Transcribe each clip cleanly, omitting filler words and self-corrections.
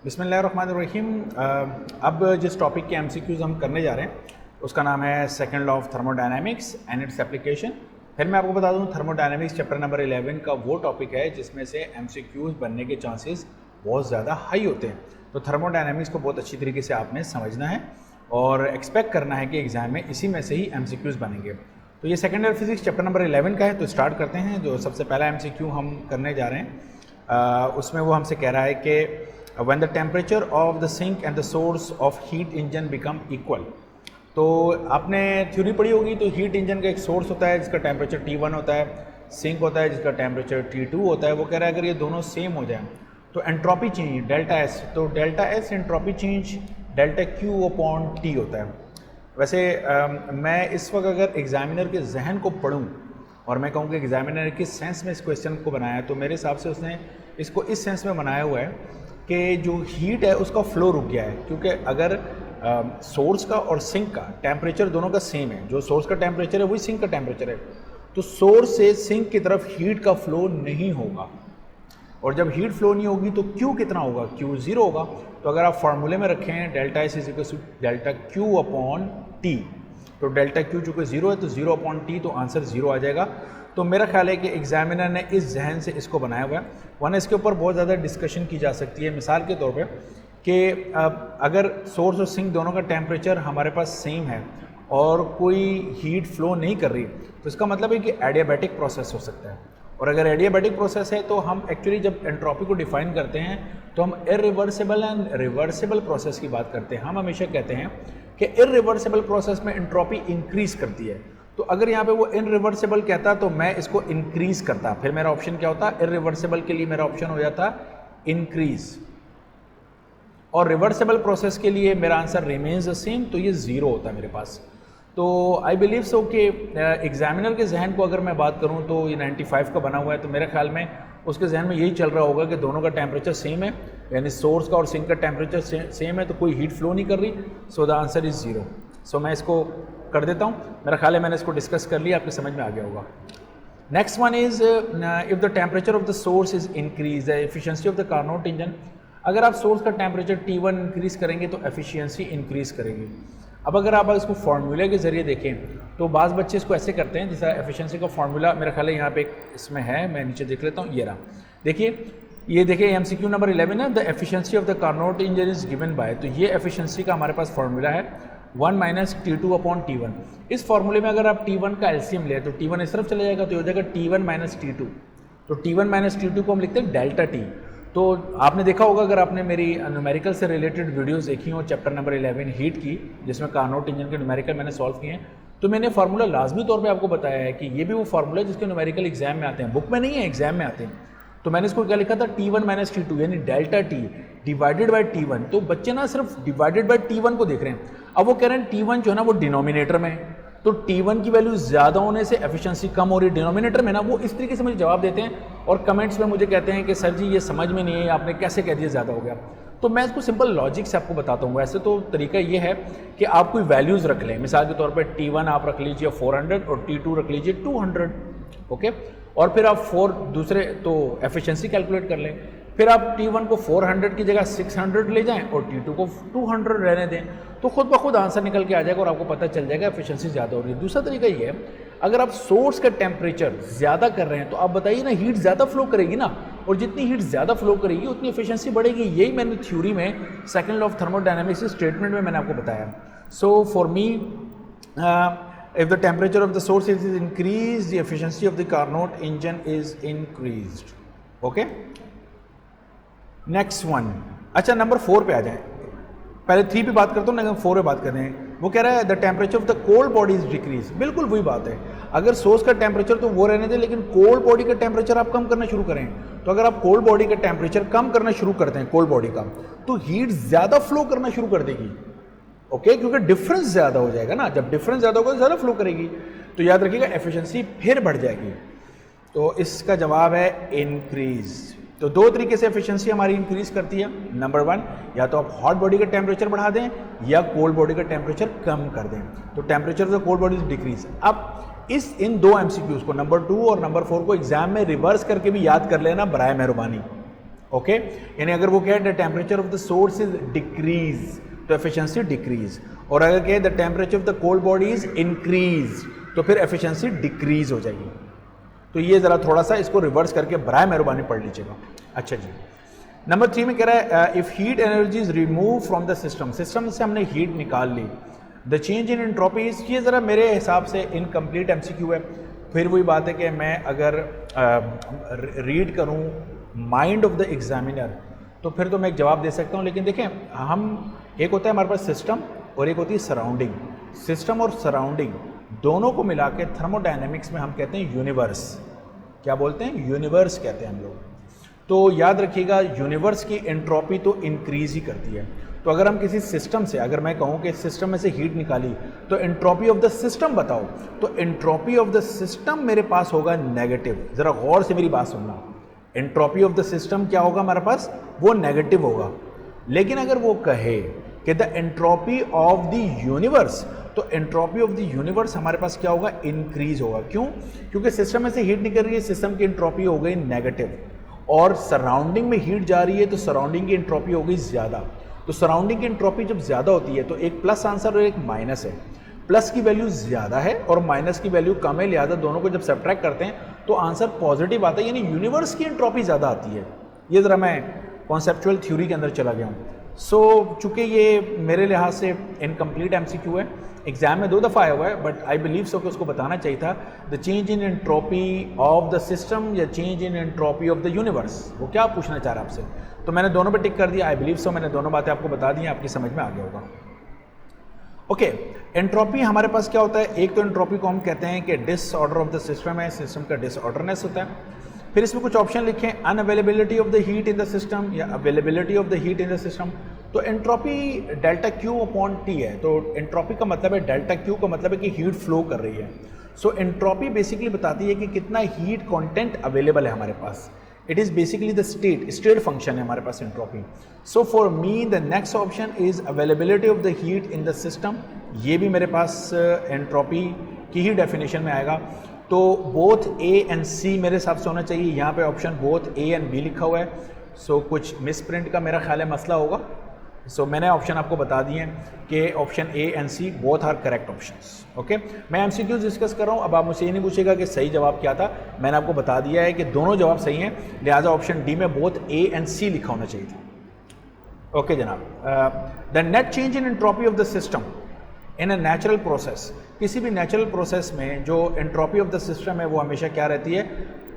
बिस्मिल्लाहिर्रहमानिर्रहीम। अब जिस टॉपिक के एमसीक्यूज़ हम करने जा रहे हैं उसका नाम है second law of thermodynamics and its application. फिर मैं आपको बता दूं थर्मोडायनामिक्स चैप्टर नंबर 11 का वो टॉपिक है जिसमें से एमसीक्यूज़ बनने के चांसेस बहुत ज़्यादा हाई होते हैं। तो थर्मोडायनामिक्स को बहुत अच्छी तरीके से आपने समझना है और एक्सपेक्ट करना है कि एग्ज़ाम में इसी में से ही एमसीक्यूज़ बनेंगे। तो ये second year physics chapter number 11 का है, तो स्टार्ट करते हैं। जो सबसे पहला एमसीक्यू हम करने जा रहे हैं उसमें वो हमसे कह रहा है कि when the temperature of the sink and the source of heat engine become equal। तो आपने थ्योरी पढ़ी होगी, तो हीट इंजन का एक सोर्स होता है जिसका टेम्परेचर T1 होता है, सिंक होता है जिसका टेम्परेचर T2 होता है। वो कह रहा है अगर ये दोनों सेम हो जाए तो एंट्रोपी चेंज डेल्टा एस, तो delta S entropy change delta Q upon T होता है। वैसे मैं इस वक्त अगर एग्जामिनर के जहन को पढ़ूँ और मैं कहूँ कि एग्जामिनर किस सेंस में इस क्वेश्चन को बनाया है, तो मेरे हिसाब से उसने इसको इस सेंस में बनाया हुआ है कि जो हीट है उसका फ्लो रुक गया है। क्योंकि अगर सोर्स का और सिंक का टेम्परेचर दोनों का सेम है, जो सोर्स का टेम्परेचर है वही सिंक का टेम्परेचर है, तो सोर्स से सिंक की तरफ हीट का फ्लो नहीं होगा। और जब हीट फ्लो नहीं होगी तो क्यू कितना होगा, क्यू ज़ीरो होगा। तो अगर आप फार्मूले में रखें delta s is equal to delta Q upon t, तो डेल्टा क्यू चूँकि ज़ीरो है तो ज़ीरो अपॉन टी, तो आंसर ज़ीरो आ जाएगा। तो मेरा ख्याल है कि एग्जामिनर ने इस जहन से इसको बनाया हुआ है, वरना इसके ऊपर बहुत ज़्यादा डिस्कशन की जा सकती है। मिसाल के तौर पे कि अगर सोर्स और सिंक दोनों का टेम्परेचर हमारे पास सेम है और कोई हीट फ्लो नहीं कर रही, तो इसका मतलब है कि एडियाबैटिक प्रोसेस हो सकता है। और अगर एडियाबैटिक प्रोसेस है तो हम एक्चुअली जब एंट्रोपी को डिफाइन करते हैं तो हम इरिवर्सिबल एंड रिवर्सिबल प्रोसेस की बात करते हैं। हम हमेशा कहते हैं कि इरिवर्सिबल प्रोसेस में एंट्रोपी इंक्रीज करती है। तो अगर यहाँ पे वो इनरिवर्सिबल कहता तो मैं इसको इंक्रीज करता, फिर मेरा ऑप्शन क्या होता, इरिवर्सिबल के लिए मेरा ऑप्शन हो जाता इंक्रीज, और रिवर्सिबल प्रोसेस के लिए मेरा आंसर रिमेन्स द सेम, तो ये ज़ीरो होता है मेरे पास। तो आई बिलीव सो कि एग्जामिनर के जहन को अगर मैं बात करूँ तो ये 95 का बना हुआ है, तो मेरे ख्याल में उसके जहन में यही चल रहा होगा कि दोनों का टेम्परेचर सेम है, यानी सोर्स का और सिंक का टेम्परेचर सेम है, तो कोई हीट फ्लो नहीं कर रही, so the answer is zero. So मैं इसको कर देता हूँ। मेरा ख्याल है मैंने इसको डिस्कस कर लिया, आपके समझ में आ गया होगा। Next one is if the temperature of the source is increase the efficiency of the Carnot engine. अगर आप सोर्स का टेम्परेचर T1 इंक्रीज करेंगे तो एफिशिएंसी इंक्रीज करेगी। अब अगर आप इसको फार्मूले के जरिए देखें तो बाज़ बच्चे इसको ऐसे करते हैं, जैसा एफिशिएंसी का फार्मूला मेरा ख्याल है यहाँ पे इसमें है, मैं नीचे देख लेता हूँ, ये रहा। देखिए, ये देखिए एमसीक्यू नंबर 11 है, the efficiency of the Carnot engine is given by, तो ये एफिशिएंसी का हमारे पास फार्मूला है 1 माइनस T2 अपॉन T1। इस फार्मूले में अगर आप T1 का एलसीएम ले तो T1 इस तरफ चला जाएगा, तो हो जाएगा T1 माइनस T2। तो T1 माइनस T2 को हम लिखते हैं डेल्टा T। तो आपने देखा होगा, अगर आपने मेरी न्यूमेरिकल से रिलेटेड वीडियोस देखी हो चैप्टर नंबर 11 हीट की, जिसमें कार्नोट इंजन के न्यूमेरिकल मैंने सॉल्व किए हैं, तो मैंने फार्मूला लाजमी तौर पे आपको बताया है कि ये भी वो फार्मूला है जिसके न्यूमेरिकल एग्जाम में आते हैं, बुक में नहीं है, एग्जाम में आते हैं। तो मैंने इसको क्या लिखा था, T1 माइनस T2 यानी delta T divided by T1। तो बच्चे ना सिर्फ डिवाइडेड बाई T1 को देख रहे हैं। अब वो कह रहे हैं T1 जो है ना वो डिनोमिनेटर में है, तो T1 की वैल्यू ज़्यादा होने से एफिशिएंसी कम हो रही है डिनोमिनेटर में ना, वो इस तरीके से मुझे जवाब देते हैं और कमेंट्स में मुझे कहते हैं कि सर जी ये समझ में नहीं है, आपने कैसे कह दिया ज़्यादा हो गया। तो मैं इसको सिंपल लॉजिक से आपको बताता हूँ। वैसे तो तरीका ये है कि आप कोई वैल्यूज़ रख लें, मिसाल के तौर पर T1 आप रख लीजिए 400 और T2 रख लीजिए 200, ओके। और फिर आप दूसरे तो एफिशिएंसी कैलकुलेट कर लें, फिर आप T1 को 400 की जगह 600 ले जाएं और T2 को 200 रहने दें, तो खुद ब खुद आंसर निकल के आ जाएगा और आपको पता चल जाएगा एफिशिएंसी ज़्यादा हो रही है। दूसरा तरीका ये है, अगर आप सोर्स का टेम्परेचर ज़्यादा कर रहे हैं तो आप बताइए ना, हीट ज़्यादा फ्लो करेगी ना, और जितनी हीट ज़्यादा फ्लो करेगी उतनी एफिशिएंसी बढ़ेगी। यही मैंने थ्योरी में second law of thermodynamics statement में मैंने आपको बताया। सो for me if the temperature of the source is increased, the efficiency of the Carnot engine is increased, okay। Next one, अच्छा नंबर 4 पे आ जाए। पहले 3 पे बात करता हूँ, लेकिन 4 पे बात करते हैं। वो कह रहा है the temperature of the cold body is decrease. बिल्कुल वही बात है, अगर सोर्स का टेम्परेचर तो वो रहने दें, लेकिन कोल्ड बॉडी का टेम्परेचर आप कम करना शुरू करें। तो अगर आप कोल्ड बॉडी का टेम्परेचर कम करना शुरू करते हैं, कोल्ड बॉडी का, तो हीट ज़्यादा फ्लो करना शुरू कर देगी, ओके, क्योंकि डिफरेंस ज़्यादा हो जाएगा ना। जब डिफरेंस ज़्यादा होगा तो ज़्यादा फ्लो करेगी, तो याद रखिएगा एफिशिएंसी फिर बढ़ जाएगी। तो इसका जवाब है इंक्रीज। तो 2 तरीके से एफिशिएंसी हमारी इंक्रीज करती है। नंबर 1, या तो आप हॉट बॉडी का टेम्परेचर बढ़ा दें या कोल्ड बॉडी का टेम्परेचर कम कर दें, तो temperature of the cold body decrease. अब इन 2 MCQs को, नंबर 2 और नंबर 4 को एग्जाम में रिवर्स करके भी याद कर लेना बराए मेहरबानी, ओके, यानी अगर वो कहे the temperature of the source is decrease तो एफिशिएंसी डिक्रीज, और अगर कहे the temperature of the cold body is increase तो फिर एफिशिएंसी डिक्रीज हो जाएगी। तो ये ज़रा थोड़ा सा इसको रिवर्स करके बराए मेहरबानी पढ़ लीजिएगा। अच्छा जी, नंबर 3 में कह रहा है if heat energy is remove from the system, system से हमने हीट निकाल ली, the change in entropy is, ये ज़रा मेरे हिसाब से इनकम्प्लीट एमसीक्यू है। फिर वही बात है कि मैं अगर रीड करूँ माइंड ऑफ द एग्जामिनर तो फिर तो मैं एक जवाब दे सकता हूँ, लेकिन देखें हम, एक होता है हमारे पास सिस्टम और एक होती है सराउंडिंग। सिस्टम और सराउंडिंग दोनों को मिला के थर्मोडायनेमिक्स में हम कहते हैं यूनिवर्स। क्या बोलते हैं? यूनिवर्स कहते हैं हम लोग। तो याद रखिएगा यूनिवर्स की एंट्रोपी तो इंक्रीज ही करती है। तो अगर हम किसी सिस्टम से, अगर मैं कहूँ कि सिस्टम में से हीट निकाली तो एंट्रोपी ऑफ द सिस्टम बताओ, तो एंट्रोपी ऑफ द सिस्टम मेरे पास होगा नेगेटिव। ज़रा गौर से मेरी बात सुनना, एंट्रोपी ऑफ द सिस्टम क्या होगा हमारे पास? वो नेगेटिव होगा। लेकिन अगर वो कहे कि the entropy of the universe, तो एंट्रोपी ऑफ द यूनिवर्स हमारे पास क्या होगा? इंक्रीज होगा। क्यों? क्योंकि सिस्टम में से हीट निकल रही है, सिस्टम की एंट्रोपी हो गई नेगेटिव, और सराउंडिंग में हीट जा रही है तो सराउंडिंग की एंट्रोपी हो गई ज़्यादा। तो सराउंडिंग की एंट्रोपी जब ज़्यादा होती है तो एक प्लस आंसर और एक माइनस है। प्लस की वैल्यू ज़्यादा है और माइनस की वैल्यू कम है, लिहाजा दोनों को जब सब्ट्रैक्ट करते हैं तो आंसर पॉजिटिव आता है, यानी यूनिवर्स की एंट्रोपी ज़्यादा आती है। ये ज़रा मैं कॉन्सेप्चुअल थ्योरी के अंदर चला गया हूँ। सो चूँकि ये मेरे लिहाज से इनकम्प्लीट एमसीक्यू है, एग्जाम में 2 दफ़ा आया हुआ है, बट आई बिलीव सो कि उसको बताना चाहिए था। The change in entropy of the system या change in entropy of the universe, वो क्या पूछना चाह रहा है आपसे? तो मैंने दोनों पे टिक कर दिया। आई बिलीव सो मैंने दोनों बातें आपको बता दी, आपकी समझ में आ गया होगा। ओके, एंट्रोपी हमारे पास क्या होता है? एक तो एंट्रोपी को हम कहते हैं कि डिसऑर्डर ऑफ द सिस्टम है, सिस्टम का डिसऑर्डरनेस होता है। फिर इसमें कुछ ऑप्शन लिखे, unavailability of the heat in the system या availability of the heat in the system. तो entropy delta Q upon T है। तो एंट्रोपी का मतलब है, डेल्टा क्यू का मतलब है कि हीट फ्लो कर रही है। सो एंट्रोपी बेसिकली बताती है कि कितना हीट कंटेंट अवेलेबल है हमारे पास। It is basically the state function है हमारे पास entropy. So for me the next option is availability of the heat in the system. ये भी मेरे पास एंट्रोपी की ही डेफिनेशन में आएगा। तो बोथ ए एंड सी मेरे हिसाब से होना चाहिए। यहाँ पे option both A and B लिखा हुआ है, सो कुछ मिस प्रिंट का मेरा ख्याल है मसला होगा। सो मैंने ऑप्शन आपको बता दिए हैं कि option A and C both are correct options. Okay, मैं एमसीक्यूज डिस्कस कर रहा हूँ। अब आप मुझसे ये नहीं पूछेगा कि सही जवाब क्या था, मैंने आपको बता दिया है कि दोनों जवाब सही हैं, लिहाजा ऑप्शन डी में बोथ ए एंड सी लिखा होना चाहिए था। ओके जनाब, the net change in entropy of the system in a natural process. किसी भी नेचुरल प्रोसेस में जो एंट्रोपी ऑफ द सिस्टम है वो हमेशा क्या रहती है?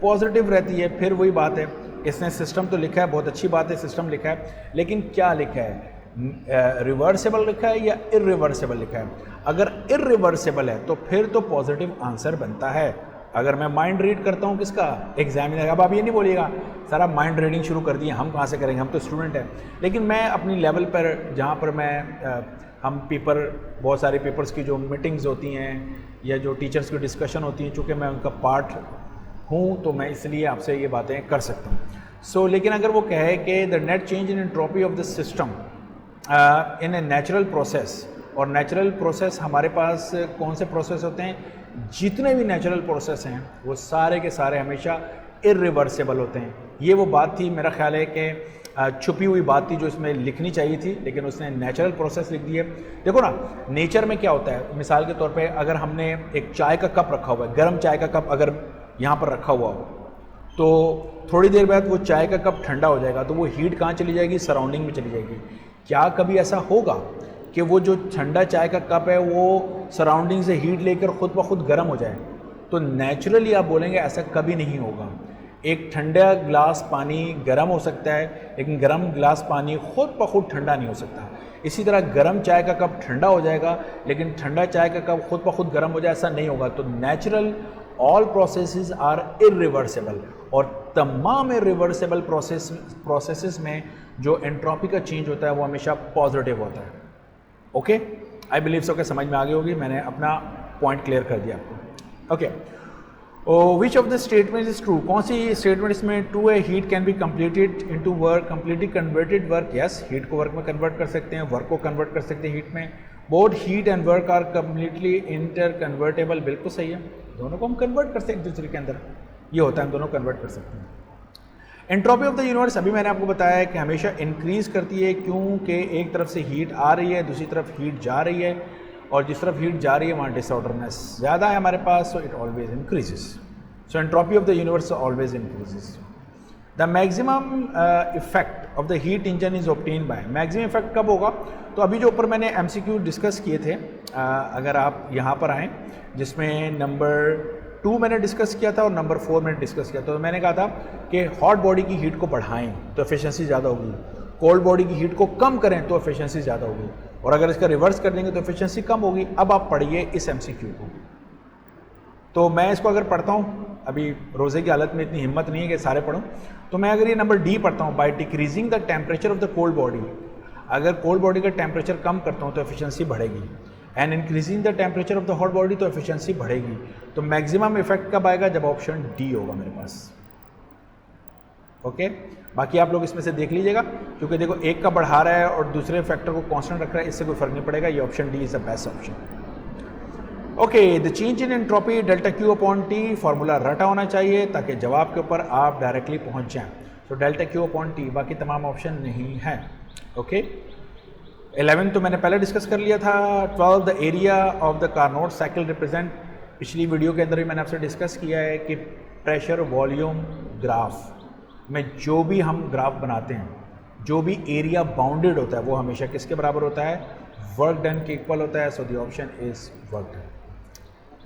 पॉजिटिव रहती है। फिर वही बात है, इसने सिस्टम तो लिखा है, बहुत अच्छी बात है सिस्टम लिखा है, लेकिन क्या लिखा है? रिवर्सेबल लिखा है या इरिवर्सेबल लिखा है? अगर इरिवर्सेबल है तो फिर तो पॉजिटिव आंसर बनता है। अगर मैं माइंड रीड करता हूँ किसका? एग्जामिनर। अब आप ये नहीं बोलिएगा सर आप माइंड रीडिंग शुरू कर दिए, हम कहाँ से करेंगे, हम तो स्टूडेंट हैं। लेकिन मैं अपनी लेवल पर जहाँ पर मैं हम पेपर, बहुत सारे पेपर्स की जो मीटिंग्स होती हैं या जो टीचर्स की डिस्कशन होती हैं, चूँकि मैं उनका पार्ट हूँ तो मैं इसलिए आपसे ये बातें कर सकता हूँ। सो लेकिन अगर वो कहे कि the net change in entropy of the system in a natural process, और नेचुरल प्रोसेस हमारे पास कौन से प्रोसेस होते हैं? जितने भी नेचुरल प्रोसेस हैं वो सारे के सारे हमेशा इरिवर्सेबल होते हैं। ये वो बात थी, मेरा ख्याल है कि छुपी हुई बात थी जो इसमें लिखनी चाहिए थी, लेकिन उसने नेचुरल प्रोसेस लिख दी है। देखो ना, नेचर में क्या होता है, मिसाल के तौर पे अगर हमने एक चाय का कप रखा हुआ है, गर्म चाय का कप अगर यहाँ पर रखा हुआ हो, तो थोड़ी देर बाद वो चाय का कप ठंडा हो जाएगा, तो वो हीट कहाँ चली जाएगी? सराउंडिंग में चली जाएगी। क्या कभी ऐसा होगा कि वो जो ठंडा चाय का कप है वो सराउंडिंग से हीट लेकर खुद ब खुद गर्म हो जाए? तो नेचुरली आप बोलेंगे ऐसा कभी नहीं होगा। एक ठंडा ग्लास पानी गर्म हो सकता है, लेकिन गर्म ग्लास पानी खुद ब खुद ठंडा नहीं हो सकता। इसी तरह गर्म चाय का कप ठंडा हो जाएगा, लेकिन ठंडा चाय का कप खुद ब खुद गर्म हो जाए, ऐसा नहीं होगा। तो natural all processes are irreversible, और तमाम इरिवर्सेबल प्रोसेसेस में जो एंट्रोपी का चेंज होता है वो हमेशा पॉजिटिव होता है। ओके, आई बिलीव सो के समझ में आ गई होगी, मैंने अपना पॉइंट क्लियर कर दिया आपको। Okay, which of the statement is true? कौन सी स्टेटमेंट इसमें ट्रू है? Heat can be completed into work, completely converted work. Yes, heat को वर्क में कन्वर्ट कर सकते हैं, वर्क को कन्वर्ट कर सकते हैं हीट में। Both heat and work are completely interconvertible. बिल्कुल सही है, दोनों को हम कन्वर्ट कर सकते हैं एक दूसरे के अंदर, ये होता है हम दोनों कन्वर्ट कर सकते हैं। एंट्रोपी ऑफ द यूनिवर्स अभी मैंने आपको बताया है कि हमेशा इंक्रीज करती है, क्योंकि एक तरफ से हीट आ रही है, दूसरी तरफ हीट जा रही है, और जिस तरफ हीट जा रही है वहाँ डिसऑर्डरनेस ज़्यादा है हमारे पास, so it always increases. So entropy of the universe always increases. The maximum effect of the heat engine is obtain by. Maximum effect कब होगा? तो अभी जो ऊपर मैंने MCQ डिस्कस किए थे, अगर आप यहाँ पर आएँ, जिसमें नंबर 2 मैंने डिस्कस किया था और नंबर 4 मैंने डिस्कस किया था, तो मैंने कहा था कि हॉट बॉडी की हीट को बढ़ाएं तो एफिशिएंसी ज़्यादा होगी, कोल्ड बॉडी की हीट को कम करें तो एफिशिएंसी ज़्यादा होगी, और अगर इसका रिवर्स कर देंगे तो एफिशिएंसी कम होगी. अब आप पढ़िए इस MCQ को. तो मैं इसको अगर पढ़ता हूँ, अभी रोज़े की हालत में इतनी हिम्मत नहीं है कि सारे पढ़ूँ, तो मैं अगर ये नंबर D पढ़ता हूँ, by decreasing the temperature of the cold body, अगर कोल्ड बॉडी का टेम्परेचर कम करता हूँ तो एफिशिएंसी बढ़ेगी, and increasing the temperature of the hot body तो एफिशिएंसी बढ़ेगी. तो मैक्सिमम इफेक्ट कब आएगा? जब ऑप्शन D होगा मेरे पास. ओके, बाकी आप लोग इसमें से देख लीजिएगा, क्योंकि देखो एक का बढ़ा रहा है और दूसरे फैक्टर को कांस्टेंट रख रहा है, इससे कोई फर्क नहीं पड़ेगा. ये option D is the best option. Okay, the change in entropy delta Q upon T formula रटा होना चाहिए ताकि जवाब के ऊपर आप डायरेक्टली पहुंच जाएं. तो डेल्टा Q अपॉन T, बाकी तमाम ऑप्शन नहीं है. ओके, 11 तो मैंने पहले डिस्कस कर लिया था. 12 the area of the Carnot cycle represent, पिछली वीडियो के अंदर भी मैंने आपसे डिस्कस किया है कि प्रेशर वॉल्यूम ग्राफ में जो भी हम ग्राफ बनाते हैं, जो भी एरिया बाउंडेड होता है वो हमेशा किसके बराबर होता है? वर्क डन के इक्वल होता है. So the option is work done.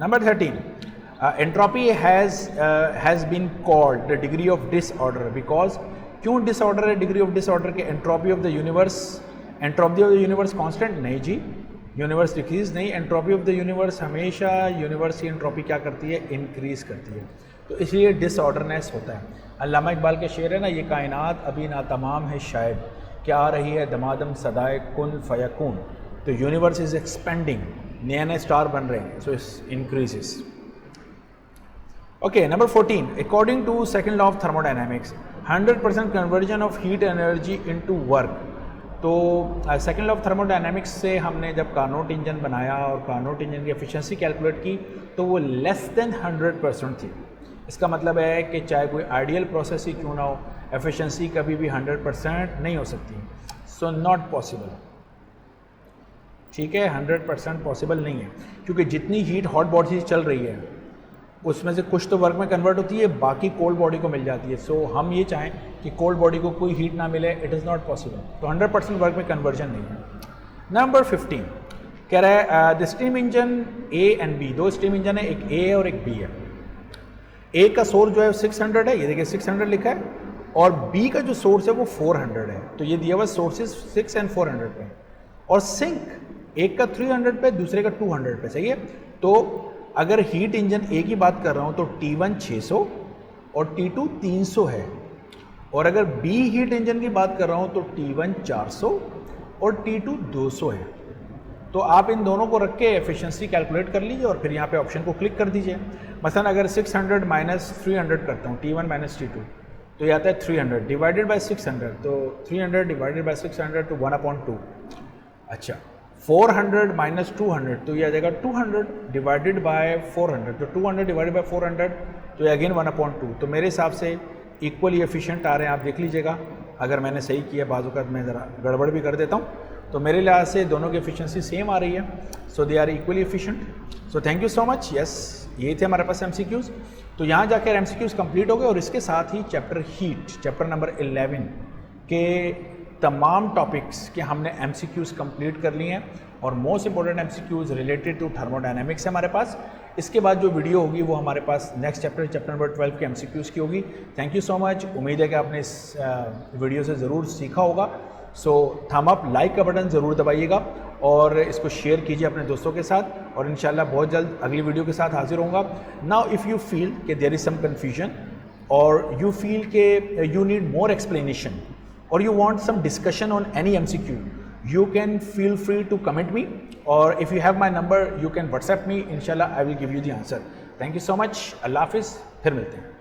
Number 13, entropy has been called the degree of disorder because. क्यों डिसऑर्डर है डिग्री ऑफ डिसऑर्डर के? Entropy of the universe, entropy of the universe constant नहीं जी, universe decrease नहीं. Entropy of the universe हमेशा universe की entropy क्या करती है? इंक्रीज करती है. तो इसलिए डिसऑर्डरनेस होता है. अल्लामा इकबाल के शेर है ना, ये कायनात अभी नातमाम है शायद, क्या आ रही है दमादम सदाए कुन फयकून. तो यूनिवर्स इज एक्सपेंडिंग, नए नए स्टार बन रहे हैं, so is increases. Okay, number 14, according to second law of thermodynamics 100% conversion of heat energy into work. तो सेकेंड लॉ ऑफ थर्मोडायनेमिक्स से हमने जब कार्नोट इंजन बनाया और कार्नोट इंजन की एफिशिएंसी कैलकुलेट की तो वो लेस देन 100% थी. इसका मतलब है कि चाहे कोई आइडियल प्रोसेस ही क्यों ना हो, एफिशिएंसी कभी भी 100% नहीं हो सकती. So not possible. ठीक है, 100% पॉसिबल नहीं है, क्योंकि जितनी हीट हॉट बॉडी से चल रही है उसमें से कुछ तो वर्क में कन्वर्ट होती है, बाकी कोल्ड बॉडी को मिल जाती है. सो हम ये चाहें कि कोल्ड बॉडी को कोई हीट ना मिले, इट इज़ नॉट पॉसिबल. तो 100% वर्क में कन्वर्जन नहीं है. नंबर 15 कह रहा है the steam engine A and B, दो स्टीम इंजन है, एक A है और एक B है. A का सोर्स जो है 600 है, ये देखिए 600 लिखा है, और B का जो सोर्स है वो 400 है. तो ये दिया हुआ सोर्सेज 6 एंड 400 पे, और सिंक एक का 300 पे, दूसरे का 200 पे. सही है. तो अगर हीट इंजन A की बात कर रहा हूँ तो T1 600 और T2 300 है, और अगर B हीट इंजन की बात कर रहा हूँ तो T1 400 और T2 200 है. तो आप इन दोनों को रख के एफिशिएंसी कैलकुलेट कर लीजिए और फिर यहाँ पे ऑप्शन को क्लिक कर दीजिए. मसलन अगर 600 माइनस 300 करता हूँ, T1 माइनस T2, तो ये आता है 300 डिवाइडेड बाय 600, तो 300 डिवाइडेड बाय 600 तो 1/2. अच्छा, 400 माइनस 200 तो ये आ जाएगा 200 डिवाइडेड बाय 400, तो 200 डिवाइडेड बाय 400 तो ये अगेन 1/2. तो मेरे हिसाब से इक्वली एफिशिएंट आ रहे हैं, आप देख लीजिएगा. अगर मैंने सही किया, बाजू का मैं ज़रा गड़बड़ भी कर देता हूँ, तो मेरे लिहाज से दोनों की एफिशिएंसी सेम आ रही है. So they are equally efficient. So thank you so much. Yes, ये थे हमारे पास MCQs. तो यहाँ जाकर MCQs कंप्लीट हो गए, और इसके साथ ही चैप्टर हीट, चैप्टर नंबर 11 के तमाम टॉपिक्स के हमने MCQs कंप्लीट कर लिए हैं, और most important MCQs related to thermodynamics है हमारे पास. इसके बाद जो वीडियो होगी वो हमारे पास नेक्स्ट चैप्टर नंबर 12 के MCQs की होगी. Thank you so much. उम्मीद है कि आपने इस वीडियो से ज़रूर सीखा होगा. सो थम अप, लाइक का बटन ज़रूर दबाइएगा, और इसको शेयर कीजिए अपने दोस्तों के साथ, और इंशाल्लाह बहुत जल्द अगली वीडियो के साथ हाजिर होऊंगा. नाउ इफ़ यू फील कि देयर इज़ सम कन्फ्यूजन, और यू फील के you need more explanation, or you want some discussion on any MCQ, you can feel free to comment me, or if you have my number you can WhatsApp me. Inshallah I will give you the answer. Thank you so much. Allah Hafiz. फिर मिलते हैं.